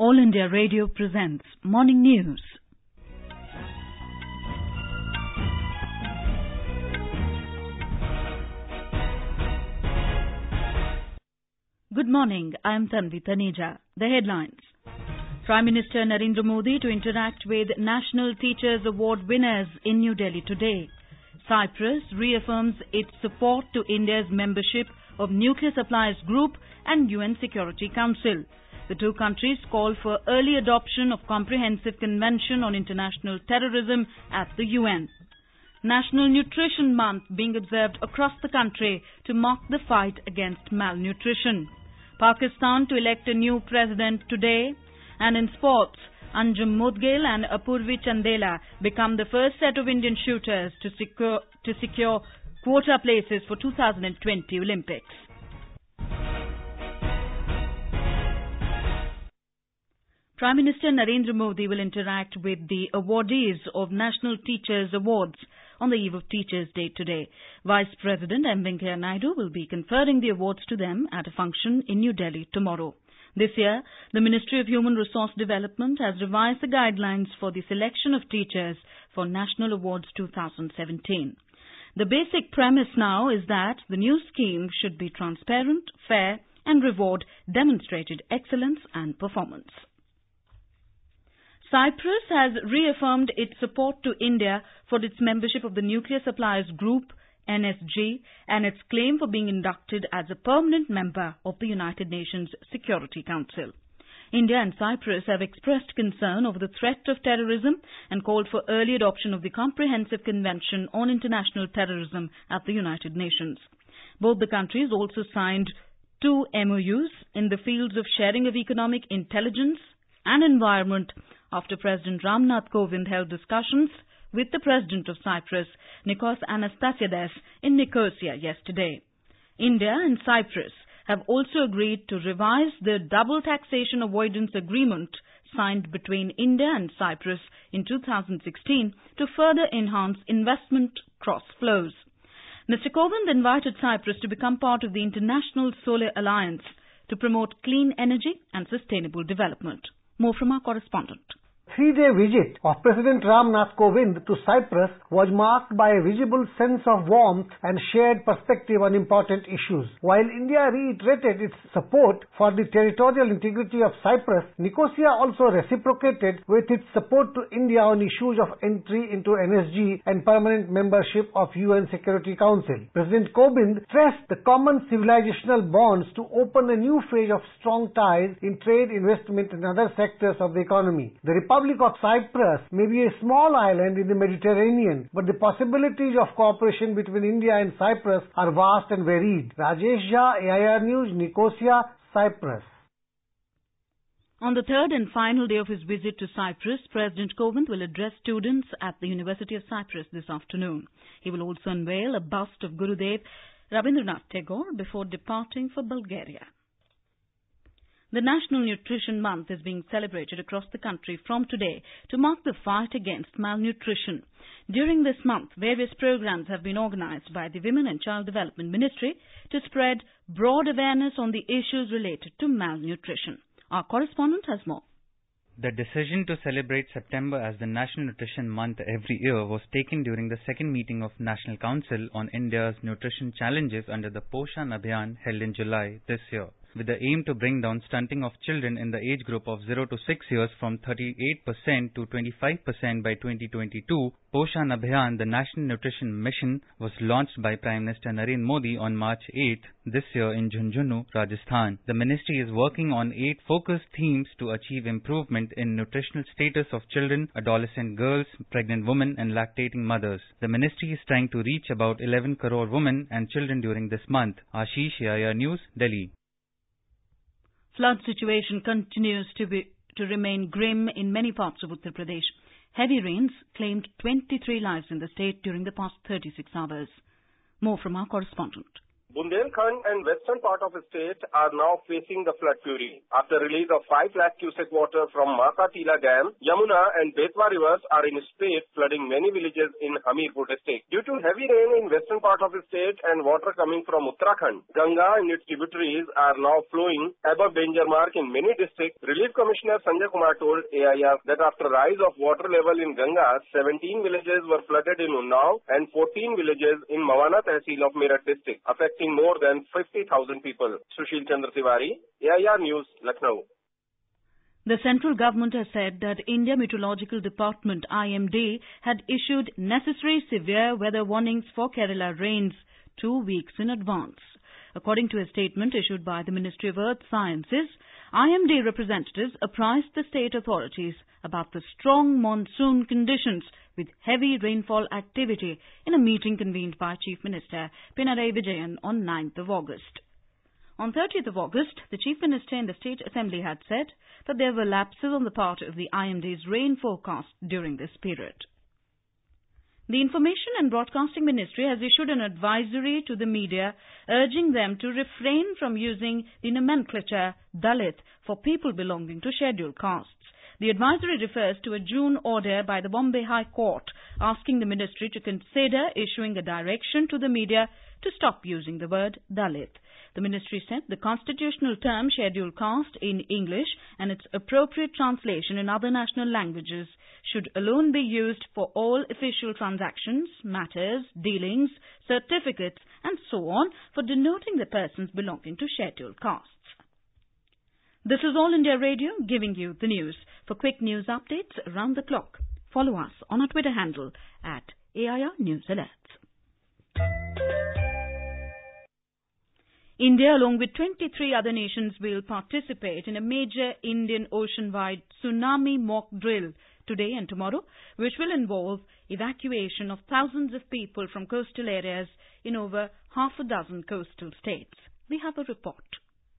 All India Radio presents Morning News. Good morning, I am Tanvi Taneja. The headlines. Prime Minister Narendra Modi to interact with National Teachers Award winners in New Delhi today. Cyprus reaffirms its support to India's membership of Nuclear Suppliers Group and UN Security Council. The two countries call for early adoption of Comprehensive Convention on International Terrorism at the UN. National Nutrition Month being observed across the country to mark the fight against malnutrition. Pakistan to elect a new president today. And in sports, Anjum Mudgil and Apurvi Chandela become the first set of Indian shooters to secure quota places for 2020 Olympics. Prime Minister Narendra Modi will interact with the awardees of National Teachers Awards on the eve of Teachers' Day today. Vice President M. Venkaiah Naidu will be conferring the awards to them at a function in New Delhi tomorrow. This year, the Ministry of Human Resource Development has revised the guidelines for the selection of teachers for National Awards 2017. The basic premise now is that the new scheme should be transparent, fair, and reward demonstrated excellence and performance. Cyprus has reaffirmed its support to India for its membership of the Nuclear Suppliers Group, NSG, and its claim for being inducted as a permanent member of the United Nations Security Council. India and Cyprus have expressed concern over the threat of terrorism and called for early adoption of the Comprehensive Convention on International Terrorism at the United Nations. Both the countries also signed 2 MOUs in the fields of sharing of economic intelligence and environment after President Ramnath Kovind held discussions with the President of Cyprus, Nikos Anastasiades, in Nicosia yesterday. India and Cyprus have also agreed to revise the double taxation avoidance agreement signed between India and Cyprus in 2016 to further enhance investment cross flows. Mr. Kovind invited Cyprus to become part of the International Solar Alliance to promote clean energy and sustainable development. More from our correspondent. 3-day visit of President Ramnath Kovind to Cyprus was marked by a visible sense of warmth and shared perspective on important issues. While India reiterated its support for the territorial integrity of Cyprus, Nicosia also reciprocated with its support to India on issues of entry into NSG and permanent membership of UN Security Council. President Kovind stressed the common civilizational bonds to open a new phase of strong ties in trade, investment and other sectors of the economy. The Republic of Cyprus may be a small island in the Mediterranean, but the possibilities of cooperation between India and Cyprus are vast and varied. Rajesh Jha, AIR News, Nicosia, Cyprus. On the third and final day of his visit to Cyprus, President Kovind will address students at the University of Cyprus this afternoon. He will also unveil a bust of Gurudev Rabindranath Tagore before departing for Bulgaria. The National Nutrition Month is being celebrated across the country from today to mark the fight against malnutrition. During this month, various programs have been organized by the Women and Child Development Ministry to spread broad awareness on the issues related to malnutrition. Our correspondent has more. The decision to celebrate September as the National Nutrition Month every year was taken during the second meeting of National Council on India's Nutrition Challenges under the Poshan Abhiyan held in July this year. With the aim to bring down stunting of children in the age group of 0 to 6 years from 38% to 25% by 2022, Poshan Abhiyan, the National Nutrition Mission, was launched by Prime Minister Narendra Modi on March 8 this year in Jhunjhunu, Rajasthan. The ministry is working on 8 focused themes to achieve improvement in nutritional status of children, adolescent girls, pregnant women and lactating mothers. The ministry is trying to reach about 11 crore women and children during this month. Ashish, AIR News, Delhi. Flood situation continues to remain grim in many parts of Uttar Pradesh. Heavy rains claimed 23 lives in the state during the past 36 hours. More from our correspondent. Bundelkhand and western part of the state are now facing the flood fury. After release of 5 lakh cubic water from Makatila Dam, Yamuna and Betwa rivers are in a state flooding many villages in Hamirpur district. Due to heavy rain in western part of the state and water coming from Uttarakhand, Ganga and its tributaries are now flowing above danger mark in many districts. Relief Commissioner Sanjay Kumar told AIR that after rise of water level in Ganga, 17 villages were flooded in Unnao and 14 villages in Mawana Tehsil of Meerut district, affecting more than 50,000 people. Sushil Chandra Tiwari, AIR News, Lucknow. The central government has said that India Meteorological Department IMD had issued necessary severe weather warnings for Kerala rains 2 weeks in advance. According to a statement issued by the Ministry of Earth Sciences, IMD representatives apprised the state authorities about the strong monsoon conditions with heavy rainfall activity in a meeting convened by Chief Minister Pinarayi Vijayan on 9th of August. On 30th of August, the Chief Minister in the State Assembly had said that there were lapses on the part of the IMD's rain forecast during this period. The Information and Broadcasting Ministry has issued an advisory to the media urging them to refrain from using the nomenclature Dalit for people belonging to scheduled castes. The advisory refers to a June order by the Bombay High Court asking the ministry to consider issuing a direction to the media to stop using the word Dalit. The ministry said the constitutional term scheduled caste in English and its appropriate translation in other national languages should alone be used for all official transactions, matters, dealings, certificates and so on for denoting the persons belonging to scheduled castes. This is All India Radio giving you the news. For quick news updates around the clock, follow us on our Twitter handle at AIR News Alerts. India, along with 23 other nations, will participate in a major Indian Ocean-wide tsunami mock drill today and tomorrow, which will involve evacuation of thousands of people from coastal areas in over half a dozen coastal states. We have a report.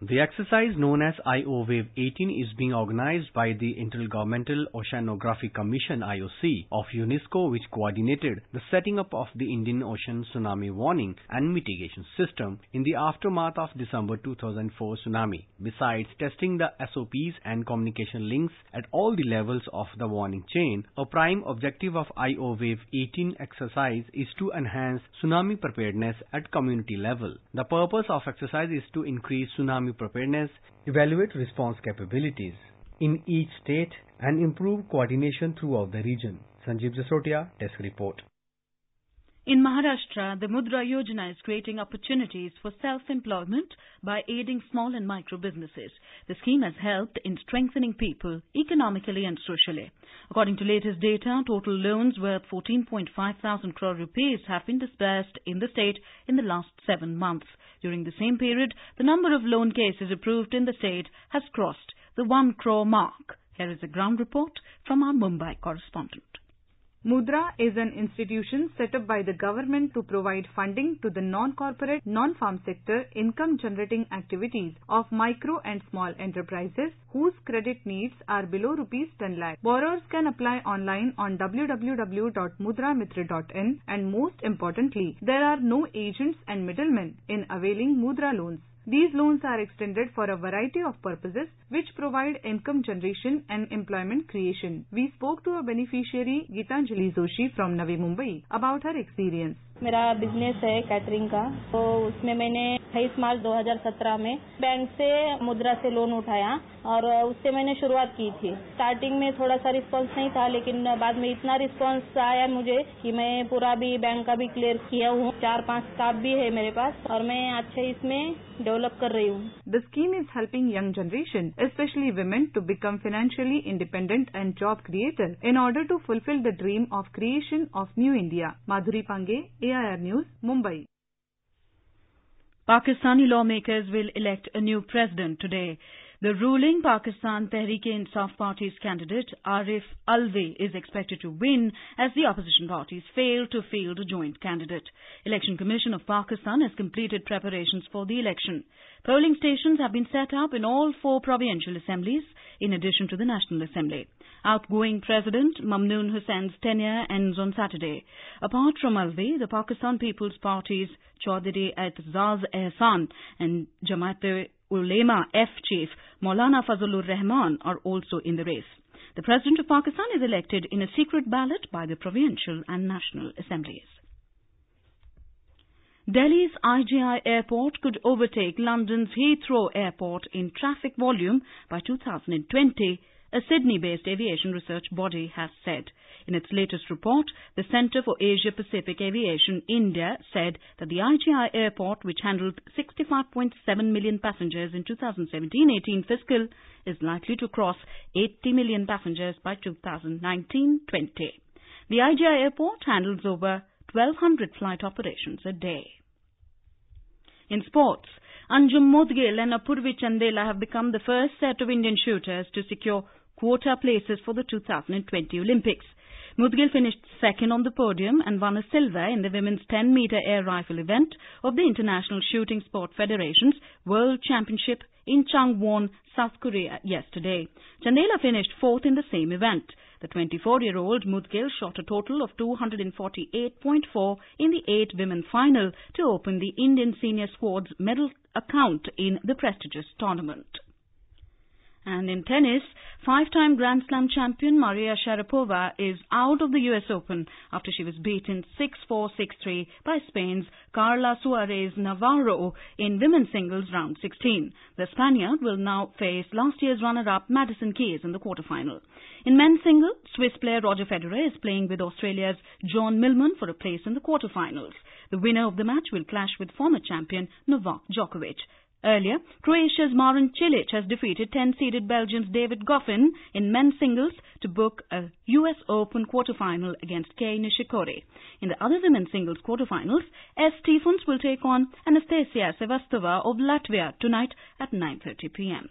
The exercise known as IOWAVE 18 is being organized by the Intergovernmental Oceanography Commission (IOC) of UNESCO, which coordinated the setting up of the Indian Ocean Tsunami Warning and Mitigation System in the aftermath of December 2004 tsunami. Besides testing the SOPs and communication links at all the levels of the warning chain, a prime objective of IOWAVE 18 exercise is to enhance tsunami preparedness at community level. The purpose of exercise is to increase tsunami preparedness, evaluate response capabilities in each state and improve coordination throughout the region. Sanjeev Jasotia, Desk Report. In Maharashtra, the Mudra Yojana is creating opportunities for self-employment by aiding small and micro businesses. The scheme has helped in strengthening people economically and socially. According to latest data, total loans worth 14.5 thousand crore rupees have been disbursed in the state in the last 7 months. During the same period, the number of loan cases approved in the state has crossed the 1 crore mark. Here is a ground report from our Mumbai correspondent. Mudra is an institution set up by the government to provide funding to the non-corporate, non-farm sector income-generating activities of micro and small enterprises whose credit needs are below rupees 10 lakh. Borrowers can apply online on www.mudramitra.in and most importantly, there are no agents and middlemen in availing Mudra loans. These loans are extended for a variety of purposes which provide income generation and employment creation. We spoke to a beneficiary, Gitanjali Joshi from Navi Mumbai, about her experience. मेरा business है catering का, तो उसमें मैंने 28 मार्च 2017 में bank से मुद्रा से लोन उठाया और उससे मैंने शुरुआत की थी. स्टार्टिंग में थोड़ा सा रिस्पांस नहीं था, लेकिन बाद में इतना रिस्पांस आया मुझे कि मैं पूरा भी बैंक का भी क्लियर किया हूँ. 4-5 स्टाफ भी है मेरे पास और मैं अच्छे इसमें डेवलप कर रही हूँ. The scheme is helping young generation, especially women, to become financially independent and job creator in order to fulfill the dream of creation of New India. Madhuri Pange, AIR News, Mumbai. Pakistani lawmakers will elect a new president today. The ruling Pakistan Tehreek-e-Insaf Party's candidate Arif Alvi is expected to win as the opposition parties fail to field a joint candidate. Election Commission of Pakistan has completed preparations for the election. Polling stations have been set up in all 4 provincial assemblies in addition to the National Assembly. Outgoing President Mamnoon Hussein's tenure ends on Saturday. Apart from Alvi, the Pakistan People's Party's Chaudhry Aitazaz Ehsan and Jamaat-e-Ulema F chief Maulana Fazlur Rahman are also in the race. The President of Pakistan is elected in a secret ballot by the provincial and national assemblies. Delhi's IGI airport could overtake London's Heathrow airport in traffic volume by 2020, a Sydney-based aviation research body has said. In its latest report, the Centre for Asia-Pacific Aviation, India, said that the IGI airport, which handled 65.7 million passengers in 2017-18 fiscal, is likely to cross 80 million passengers by 2019-20. The IGI airport handles over 1,200 flight operations a day. In sports, Anjum Modgil and Apurvi Chandela have become the first set of Indian shooters to secure quota places for the 2020 Olympics. Modgil finished second on the podium and won a silver in the women's 10-meter air rifle event of the International Shooting Sport Federation's World Championship in Changwon, South Korea yesterday. Chandela finished fourth in the same event. The 24-year-old Modgil shot a total of 248.4 in the 8 women final to open the Indian senior squad's medal account in the prestigious tournament. And in tennis, 5-time Grand Slam champion Maria Sharapova is out of the US Open after she was beaten 6-4, 6-3 by Spain's Carla Suarez Navarro in women's singles round 16. The Spaniard will now face last year's runner-up Madison Keys in the quarterfinal. In men's singles, Swiss player Roger Federer is playing with Australia's John Millman for a place in the quarterfinals. The winner of the match will clash with former champion Novak Djokovic. Earlier, Croatia's Marin Cilic has defeated 10-seeded Belgium's David Goffin in men's singles to book a US Open quarterfinal against Kei Nishikori. In the other women's singles quarterfinals, S. Stephens will take on Anastasia Sevastova of Latvia tonight at 9:30 p.m.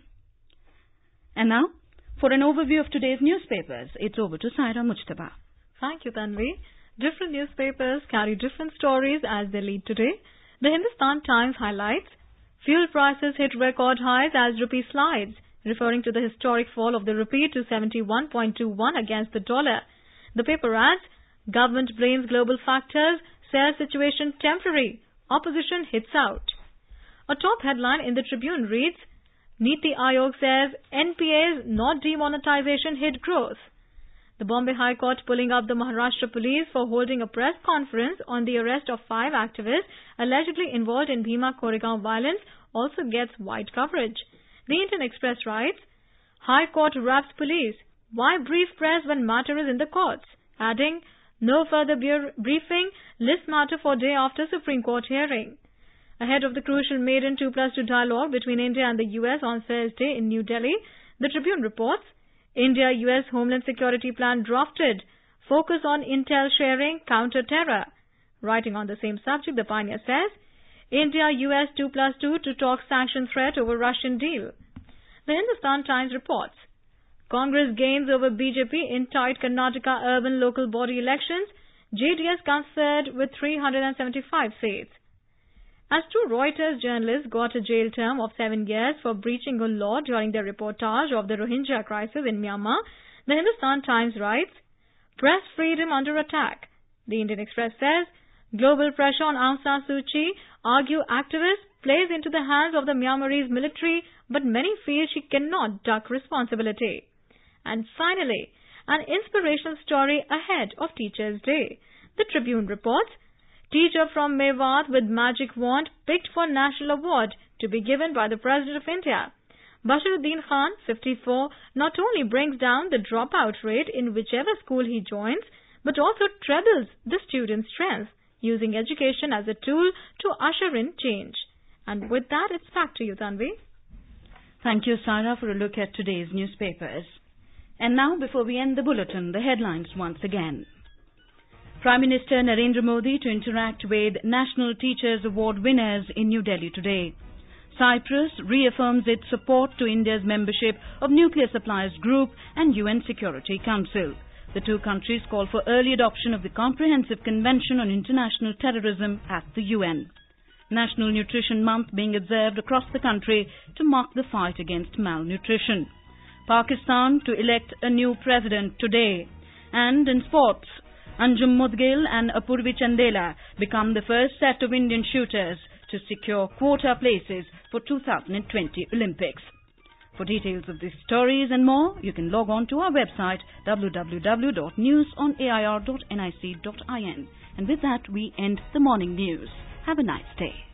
And now, for an overview of today's newspapers, it's over to Saira Mujtaba. Thank you, Tanvi. Different newspapers carry different stories as they lead today. The Hindustan Times highlights fuel prices hit record highs as rupee slides, referring to the historic fall of the rupee to 71.21 against the dollar. The paper adds, government blames global factors, says situation temporary, opposition hits out. A top headline in the Tribune reads, Niti Aayog says NPA's not demonetization hit growth. The Bombay High Court pulling up the Maharashtra police for holding a press conference on the arrest of 5 activists allegedly involved in Bhima Koregaon violence also gets wide coverage. The Indian Express writes, High Court wraps police. Why brief press when matter is in the courts? Adding, no further briefing, list matter for day after Supreme Court hearing. Ahead of the crucial maiden 2+2 dialogue between India and the US on Thursday in New Delhi, the Tribune reports, India-US Homeland Security Plan drafted. Focus on intel sharing, counter terror. Writing on the same subject, the Pioneer says, India-US 2+2 to talk sanction threat over Russian deal. The Hindustan Times reports, Congress gains over BJP in tight Karnataka urban local body elections. JDS comes third with 375 seats. As 2 Reuters journalists got a jail term of 7 years for breaching a law during their reportage of the Rohingya crisis in Myanmar, the Hindustan Times writes, Press freedom under attack. The Indian Express says, global pressure on Aung San Suu Kyi, argue activists, plays into the hands of the Myanmarese military, but many feel she cannot duck responsibility. And finally, an inspirational story ahead of Teachers' Day. The Tribune reports, teacher from Mewat with magic wand picked for national award to be given by the President of India. Bashiruddin Khan, 54, not only brings down the dropout rate in whichever school he joins, but also trebles the student's strength, using education as a tool to usher in change. And with that, it's back to you, Tanvi. Thank you, Sarah, for a look at today's newspapers. And now, before we end the bulletin, the headlines once again. Prime Minister Narendra Modi to interact with National Teachers Award winners in New Delhi today. Cyprus reaffirms its support to India's membership of Nuclear Suppliers Group and UN Security Council. The 2 countries call for early adoption of the Comprehensive Convention on International Terrorism at the UN. National Nutrition Month being observed across the country to mark the fight against malnutrition. Pakistan to elect a new president today. And in sports, Anjum Mudgil and Apurvi Chandela become the first set of Indian shooters to secure quota places for 2020 Olympics. For details of these stories and more, you can log on to our website www.newsonair.nic.in. And with that, we end the morning news. Have a nice day.